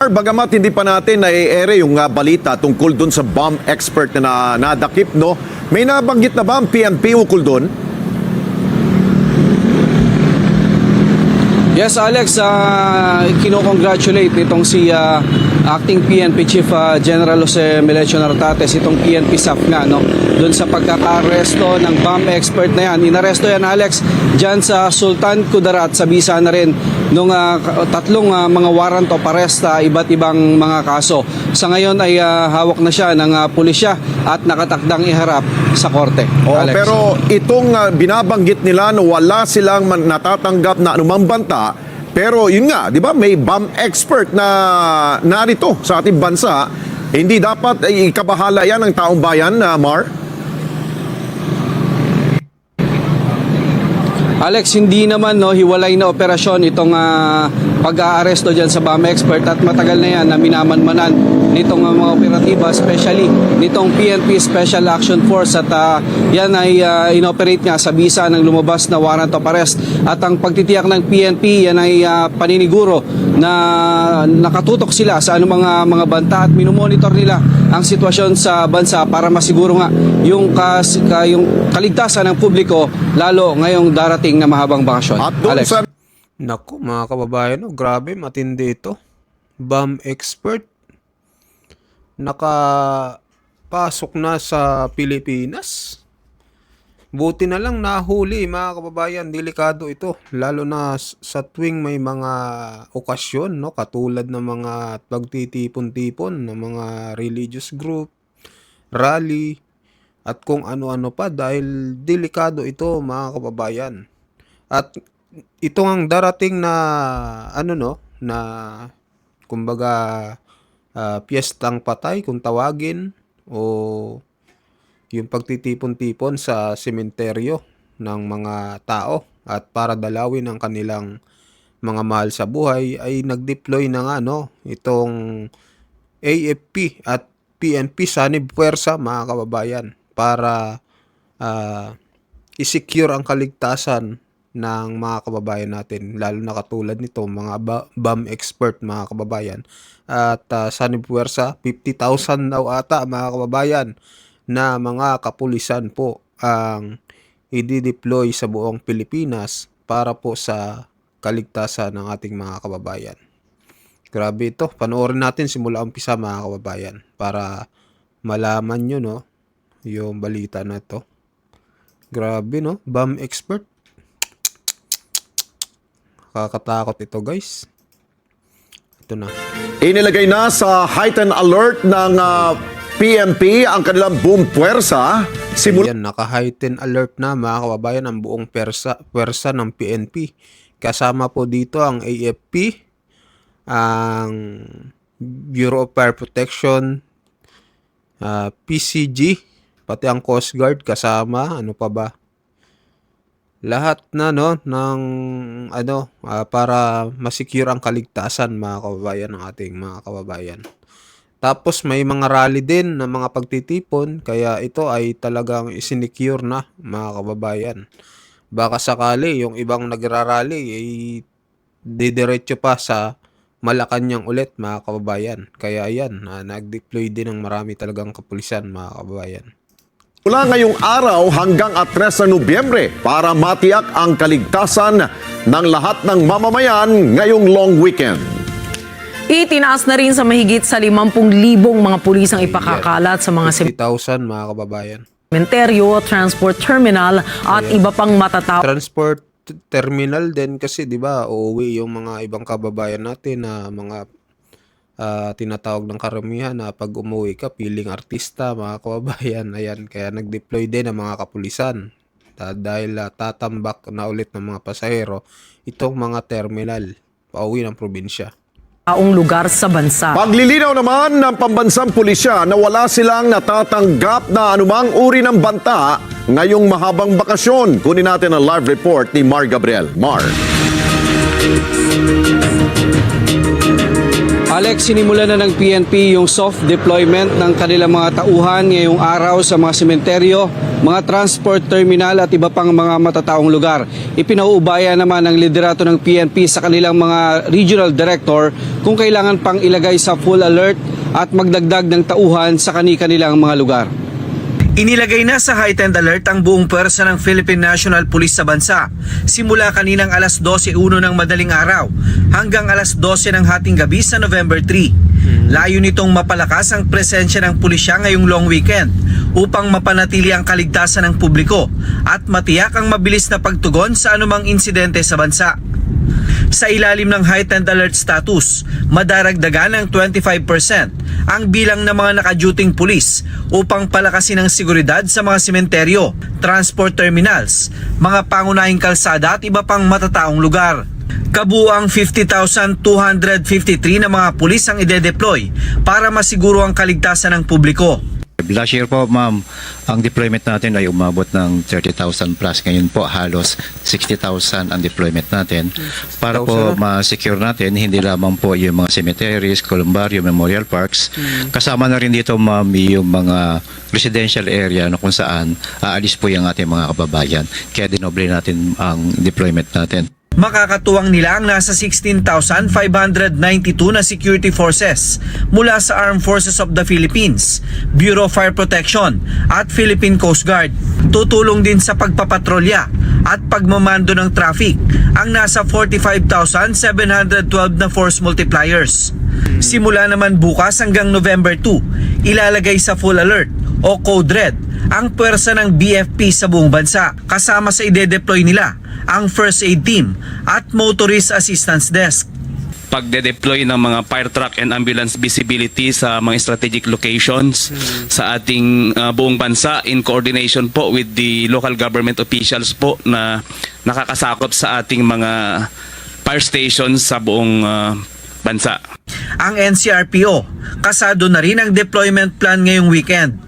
Bagamat hindi pa natin na-ere yung balita tungkol dun sa bomb expert na nadakip, no? May nabanggit na ba ang PNP ukol dun? Yes, Alex, kinocongratulate itong si Acting PNP Chief General Jose Melecio Nartates, itong PNP SAF nga, no? Doon sa pagkakaresto ng bomb expert na yan. Inaresto yan, Alex, dyan sa Sultan Kudarat, sa bisa na rin nung tatlong mga warrant of arrest, iba't ibang mga kaso. Sa ngayon ay hawak na siya ng pulisya at nakatakdang iharap sa korte. Alex. Pero itong binabanggit nila na wala silang natatanggap na anumang banta, pero yun nga, di ba, may bomb expert na narito sa ating bansa. Hindi dapat ikabahala yan ng taong bayan, Mar? Alex, hindi naman hiwalay na operasyon itong pag-aaresto dyan sa bomb expert at matagal na yan na minamanmanan nitong mga operatiba, especially nitong PNP Special Action Force at yan ay inoperate nga sa bisa ng lumabas na warrant of arrest at ang pagtitiyak ng PNP yan ay paniniguro na nakatutok sila sa anumang mga banta at minumonitor nila ang sitwasyon sa bansa para masiguro nga yung kaligtasan ng publiko lalo ngayong darating na mahabang bakasyon. At doon Alex. sa Naku, mga kababayan, grabe, matindi ito. Bomb expert. Nakapasok na sa Pilipinas. Buti na lang nahuli, mga kababayan. Delikado ito. Lalo na sa tuwing may mga okasyon, no? Katulad ng mga pagtitipon-tipon ng mga religious group, rally, at kung ano-ano pa. Dahil delikado ito, mga kababayan. At ito ang darating na na kumbaga piyestang patay kung tawagin o yung pagtitipon-tipon sa sementeryo ng mga tao at para dalawin ang kanilang mga mahal sa buhay ay nag-deploy na nga itong AFP at PNP Sanib Puwersa, mga kababayan, para i-secure ang kaligtasan ng mga kababayan natin, lalo na katulad nito mga bomb expert, mga kababayan. At Sanib Puwersa, 50,000 daw ata, mga kababayan, na mga kapulisan po ang i-deploy sa buong Pilipinas para po sa kaligtasan ng ating mga kababayan. Grabe ito, panoorin natin simula umpisa, mga kababayan, para malaman nyo yung balita na ito. Grabe, bomb expert. Kakatakot ito, guys. Ito na. inilagay na sa heightened alert ng PNP ang kanilang boom puwersa. Yan, naka-heightened alert na, mga kababayan, ang buong puwersa ng PNP. Kasama po dito ang AFP, ang Bureau of Fire Protection, PCG, pati ang Coast Guard kasama. Ano pa ba? Lahat na para masecure ang kaligtasan, mga kababayan, ng ating mga kababayan. Tapos may mga rally din na mga pagtitipon, kaya ito ay talagang isinecure na, mga kababayan. Baka sakali yung ibang nagrarally ay didiretso pa sa Malacanang ulit, mga kababayan. Kaya yan, nag-deploy din ng marami talagang kapulisan, mga kababayan. Mula ngayong araw hanggang 3 na Nobyembre para matiyak ang kaligtasan ng lahat ng mamamayan ngayong long weekend. Itinaas na rin sa mahigit sa 50,000 mga pulis ang ipakakalat sa mga 50,000, mga kababayan. sementeryo, transport terminal at iba pang matatao. Transport terminal din kasi, di ba, uuwi yung mga ibang kababayan natin na mga tinatawag ng karamihan na pag umuwi ka, piling artista, mga kababayan. Ayan, kaya nag-deploy din ang mga kapulisan dahil tatambak na ulit ng mga pasahero itong mga terminal pauwi ng probinsya. Taong lugar sa bansa. Paglilinaw naman ng pambansang pulisya na wala silang natatanggap na anumang uri ng banta ngayong mahabang bakasyon. Kunin natin ang live report ni Mar Gabriel. Mar. Alex, sinimula na ng PNP yung soft deployment ng kanilang mga tauhan ngayong araw sa mga sementeryo, mga transport terminal at iba pang mga matataong lugar. Ipinauubaya naman ng liderato ng PNP sa kanilang mga regional director kung kailangan pang ilagay sa full alert at magdagdag ng tauhan sa kani-kanilang mga lugar. Inilagay na sa heightened alert ang buong pwersa ng Philippine National Police sa bansa simula kaninang alas 12:01 ng madaling araw hanggang alas 12 ng hating gabi sa November 3. Layo nitong mapalakas ang presensya ng pulisya ngayong long weekend upang mapanatili ang kaligtasan ng publiko at matiyak ang mabilis na pagtugon sa anumang insidente sa bansa. Sa ilalim ng heightened alert status, madaragdagan ng 25% ang bilang ng mga nakaduting pulis upang palakasin ang seguridad sa mga sementeryo, transport terminals, mga pangunahing kalsada at iba pang matataong lugar. Kabuang 50,253 na mga pulis ang ide-deploy para masiguro ang kaligtasan ng publiko. Last year po, ma'am, ang deployment natin ay umabot ng 30,000 plus. Ngayon po, halos 60,000 ang deployment natin. Para po ma-secure natin, hindi lamang po yung mga cemeteries, columbarium, memorial parks. Kasama na rin dito, ma'am, yung mga residential area na kung saan aalis po yung ating mga kababayan. Kaya dinoble natin ang deployment natin. Makakatuwang nila ang nasa 16,592 na security forces mula sa Armed Forces of the Philippines, Bureau of Fire Protection at Philippine Coast Guard. Tutulong din sa pagpapatrolya at pagmamando ng traffic ang nasa 45,712 na force multipliers. Simula naman bukas hanggang November 2, ilalagay sa full alert o Code Red ang pwersa ng BFP sa buong bansa kasama sa ide-deploy nila ang First Aid Team at Motorist Assistance Desk. Pagde-deploy ng mga fire truck and ambulance visibility sa mga strategic locations sa ating buong bansa in coordination po with the local government officials po na nakakasakop sa ating mga fire stations sa buong bansa. Ang NCRPO, kasado na rin ang deployment plan ngayong weekend.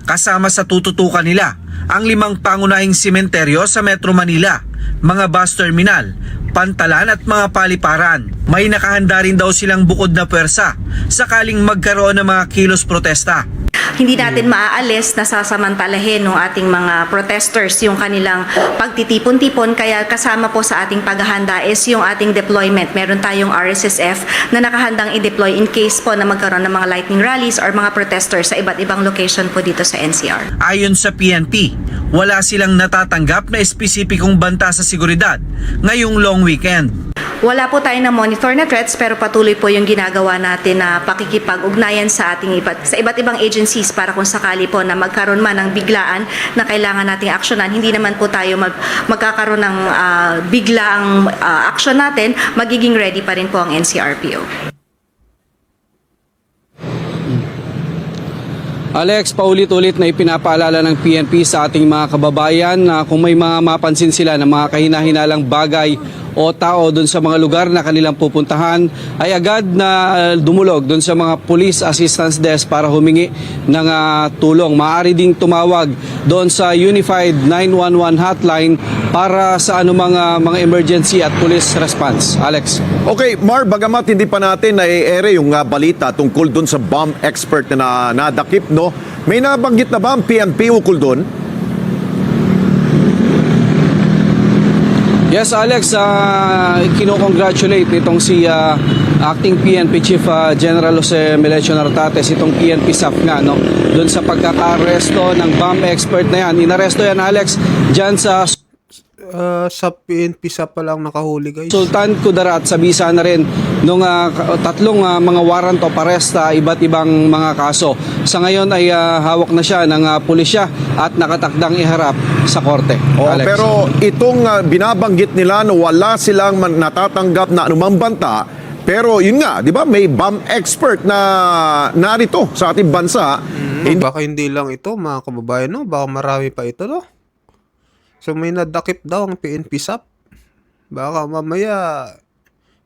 Kasama sa tututukan nila ang 5 pangunahing sementeryo sa Metro Manila, mga bus terminal, pantalan at mga paliparan. May nakahanda rin daw silang bukod na pwersa sakaling magkaroon ng mga kilos protesta. Hindi natin maaalis na sasamantalahin ng ating mga protesters yung kanilang pagtitipon-tipon, kaya kasama po sa ating paghahanda is yung ating deployment. Meron tayong RSSF na nakahandang i-deploy in case po na magkaroon ng mga lightning rallies or mga protesters sa iba't ibang location po dito sa NCR. Ayon sa PNP, wala silang natatanggap na espesipikong banta sa seguridad ngayong long weekend. Wala po tayo na monitor na threats, pero patuloy po yung ginagawa natin na pakikipag-ugnayan sa iba't ibang agencies para kung sakali po na magkaroon man ng biglaan na kailangan nating aksyonan. Hindi naman po tayo magkakaroon ng biglaang aksyon natin, magiging ready pa rin po ang NCRPO. Alex, paulit-ulit na ipinapaalala ng PNP sa ating mga kababayan na kung may mga mapansin sila na mga kahina-hinalang bagay o tao doon sa mga lugar na kanilang pupuntahan, ay agad na dumulog doon sa mga Police Assistance Desk para humingi ng tulong. Maaari ding tumawag doon sa Unified 911 hotline para sa anumang mga emergency at police response. Alex. Okay, Mar, bagamat hindi pa natin nai-ere yung balita tungkol dun sa bomb expert na nadakip, no? May nabanggit na ba ang PNP ukol dun? Yes, Alex, kinocongratulate nitong si Acting PNP Chief General Jose Melechio Nartates, itong PNP SAF nga, no? Doon sa pagkaka-aresto ng bomb expert na yan. Inaresto yan, Alex, dyan sa PNP sa pa lang nakahuli, guys. Sultan Kudarat, sa bisa na rin nung tatlong mga warrant of arrest iba't ibang mga kaso. Sa ngayon ay hawak na siya ng pulisya at nakatakdang iharap sa korte. Alex. Pero itong binabanggit nila na wala silang natatanggap na anumang banta, pero yun nga, di ba, may bomb expert na narito sa ating bansa. Baka hindi lang ito, mga kababayan, no? Baka marami pa ito, no? So may nadakip daw ang PNP SAP. Baka mamaya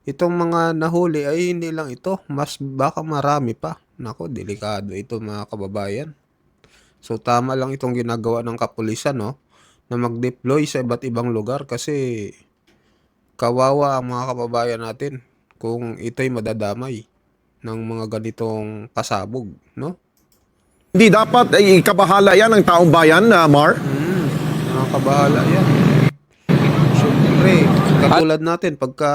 itong mga nahuli ay hindi lang ito, baka marami pa. Nako, delikado ito, mga kababayan. So tama lang itong ginagawa ng kapulisan, no, na mag-deploy sa iba't ibang lugar kasi kawawa ang mga kababayan natin kung ito'y madadamay. ng mga ganitong pasabog, no? Hindi dapat ay ikabahala yan ng taong bayan, Mar? Nakakabahala yan. Siyempre, katulad natin, pagka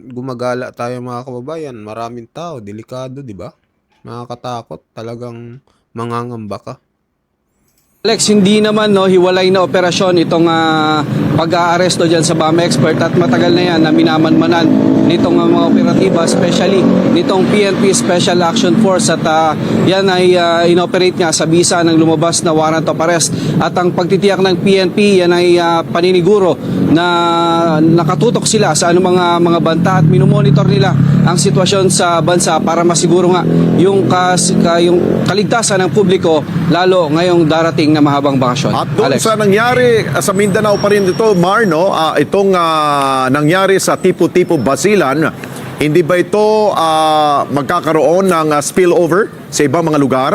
gumagala tayo mga kababayan, maraming tao, delikado, di ba? Nakakatakot, talagang mangangamba ka. Alex, hindi naman hiwalay na operasyon itong pag-aaresto dyan sa bomb expert at matagal na yan na minamanmanan nitong mga operatiba, especially nitong PNP Special Action Force at yan ay inoperate nga sa bisa ng lumabas na warrant of arrest at ang pagtitiyak ng PNP yan ay paniniguro na nakatutok sila sa anumang mga banta at minomonitor nila ang sitwasyon sa bansa para masiguro nga yung kaligtasan ng publiko lalo ngayong darating na mahabang bakasyon. At doon Alex. sa nangyari sa Mindanao pa rin ito, Mar, no? Itong nangyari sa Tipo-Tipo Basilan, hindi ba ito magkakaroon ng spillover sa ibang mga lugar?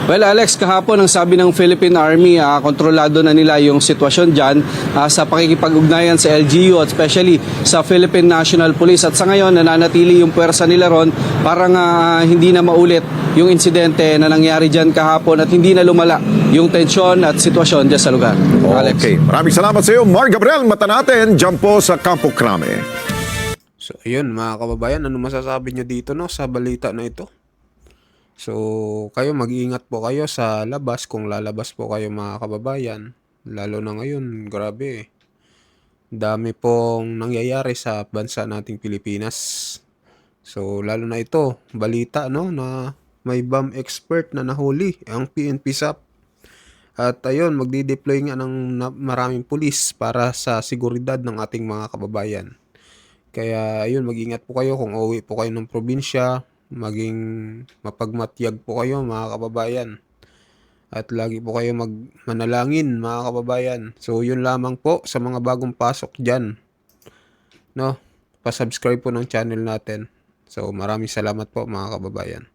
Well, Alex, kahapon ang sabi ng Philippine Army, kontrolado na nila yung sitwasyon dyan sa pakikipag-ugnayan sa LGU at especially sa Philippine National Police. At sa ngayon, nananatili yung puwersa nila ron para nga hindi na maulit yung insidente na nangyari dyan kahapon at hindi na lumala yung tensyon at sitwasyon dyan sa lugar. Alex. Okay. Maraming salamat sa iyo, Mar Gabriel. Mata natin, dyan po sa Campo Crame. So, ayun mga kababayan, ano masasabi nyo dito no sa balita na ito? So, kayo mag-iingat po kayo sa labas kung lalabas po kayo mga kababayan. Lalo na ngayon, grabe. Dami pong nangyayari sa bansa nating Pilipinas. So, lalo na ito, balita no na may bomb expert na nahuli ang PNP SAP. At ayun, magdi-deploy nga ng maraming pulis para sa seguridad ng ating mga kababayan. Kaya ayun, mag-ingat po kayo kung uuwi po kayo ng probinsya. Maging mapagmatyag po kayo mga kababayan. At lagi po kayo manalangin mga kababayan. So yun lamang po sa mga bagong pasok dyan. No? Pa-subscribe po ng channel natin. So maraming salamat po mga kababayan.